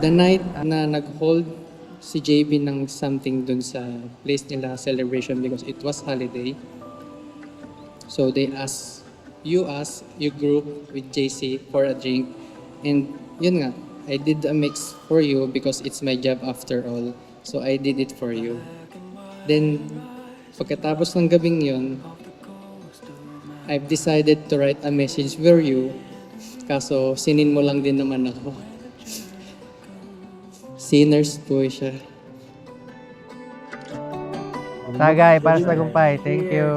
The night na nag-hold si JB ng something dun sa place nila celebration because it was holiday. So they asked you group with JC for a drink. And yun nga, I did a mix for you because it's my job after all. So I did it for you. Then, pagkatapos ng gabing yun, I've decided to write a message for you. Kaso, sinin mo lang din naman ako. Sinners po siya. Tagay, para sa tagumpay. Thank you.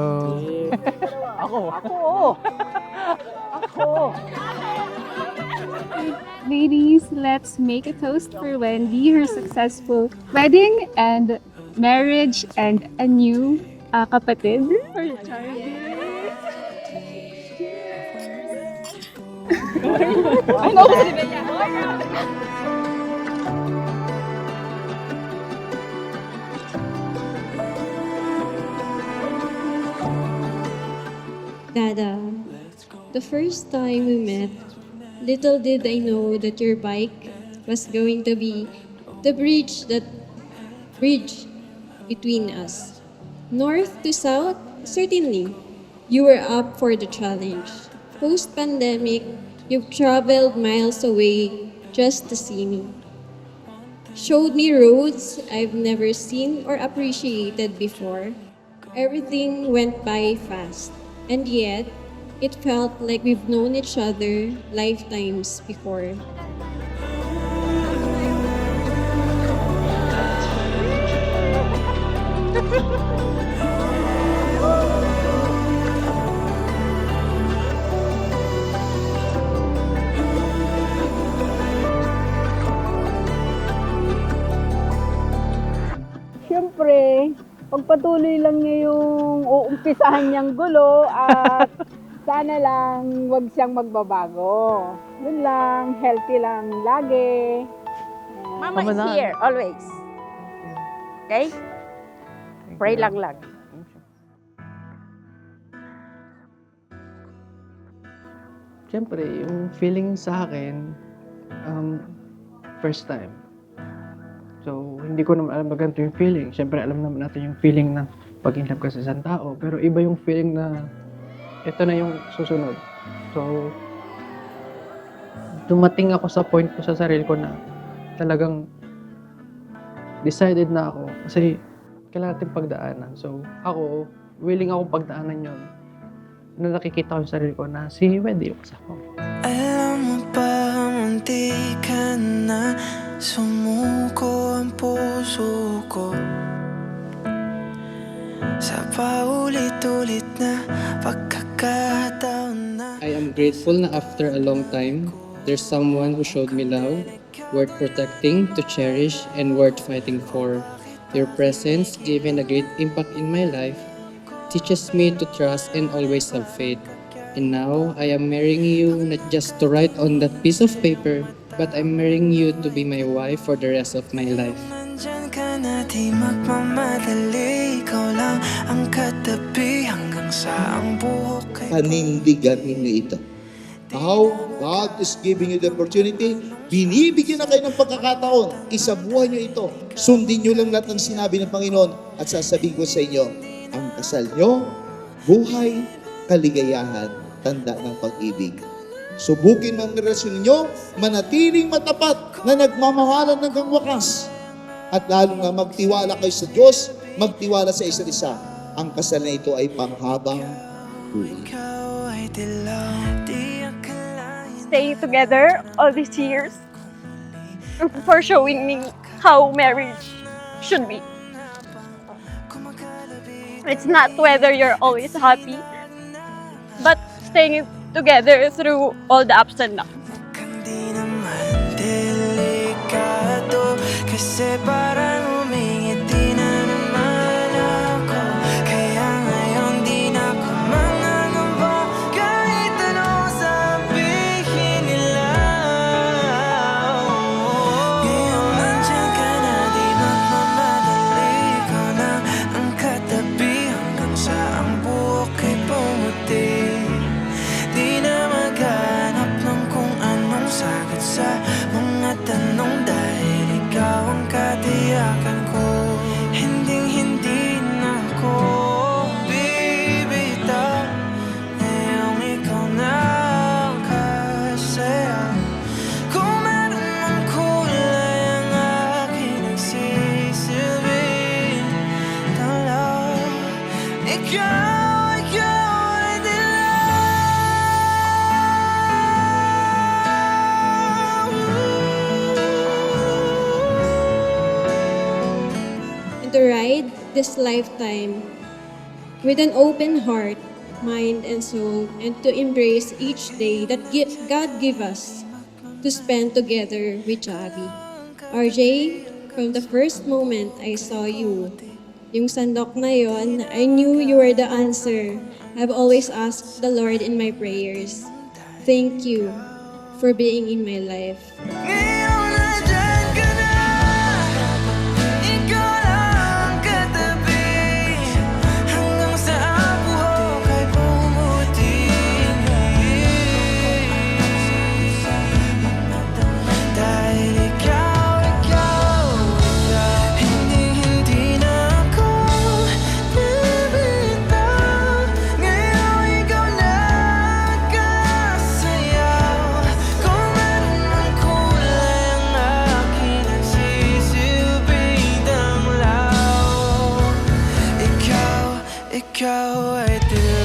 Ladies, let's make a toast for Wendy, her successful wedding and marriage and a new kapatid. I know. Dada, the first time we met, little did I know that your bike was going to be the bridge between us. North to south, certainly, you were up for the challenge. Post-pandemic, you've traveled miles away just to see me. Showed me roads I've never seen or appreciated before. Everything went by fast. And yet, it felt like we've known each other lifetimes before. Siyempre, pagpatuloy lang niya yung uumpisahan niyang gulo at sana lang wag siyang magbabago. Yun lang, healthy lang lagi. Mama Tama is na. here, always. Okay? Pray lang. Siyempre, yung feeling sa akin, first time. So, hindi ko naman alam na ganito yung feeling. Siyempre, alam naman natin yung feeling na pag in love ka sa isang tao. Pero iba yung feeling na ito na yung susunod. So, dumating ako sa point ko sa sarili ko na talagang decided na ako. Kasi kailangan natin pagdaanan. So, ako, willing akong pagdaanan yun. Na nakikita ko yung sarili ko na si Wendy yung kasama ko. Alam mo ba, munti ka na sumuko ang puso ko sa paulit-ulit na pagkakataon na. I am grateful na after a long time, there's someone who showed me love, worth protecting, to cherish, and worth fighting for. Your presence, given a great impact in my life, teaches me to trust and always have faith. And now, I am marrying you not just to write on that piece of paper, but I'm marrying you to be my wife for the rest of my life. Nandyan ka na di magmamadali, ikaw lang ang katabi hanggang sa ang buhok ay Panindigan ninyo ito. How God is giving you the opportunity, binibigyan na kayo ng pagkakataon, isabuhay nyo ito. Sundin nyo lang lahat ng sinabi ng Panginoon at sasabihin ko sa inyo, ang kasal nyo, buhay, kaligayahan, tanda ng pag-ibig. Subukin mo ang relasyon ninyo, manatiling matapat na nagmamahalan hanggang wakas. At lalo nga magtiwala kayo sa Diyos, magtiwala sa isa't isa. Ang kasal na ito ay panghabang buhay. ikaw ay dilaw, di akalain. Staying together all these years for showing me how marriage should be. It's not whether you're always happy, but staying together through all the ups and downs. Kang di naman delikado, kasi parang umingiti na naman ako. Kaya ngayon di na ako mangangamba, kahit anong sabihin nila. Ngayon nandyan ka na, di magmamadali, ikaw na ang katabi hanggang sa ang buhok ay pumuti. Di na maghanap ng kung anong sagot sa ikaw ay And to ride this lifetime with an open heart, mind, and soul, and to embrace each day that God give us to spend together with Javi. RJ, from the first moment I saw you, yung sandok na yon, I knew you were the answer. I've always asked the Lord in my prayers. Thank you for being in my life. Ngayon nandyan ka na, ikaw lang katabi, hanggang sa ang buhok ay pumuting. Dahil ikaw, hindi na ako bibitaw. Ngayon ikaw nagkasayaw. Kung meron mang kulay ang aking nagsisilbing tanglaw. Ikaw ay dilaw.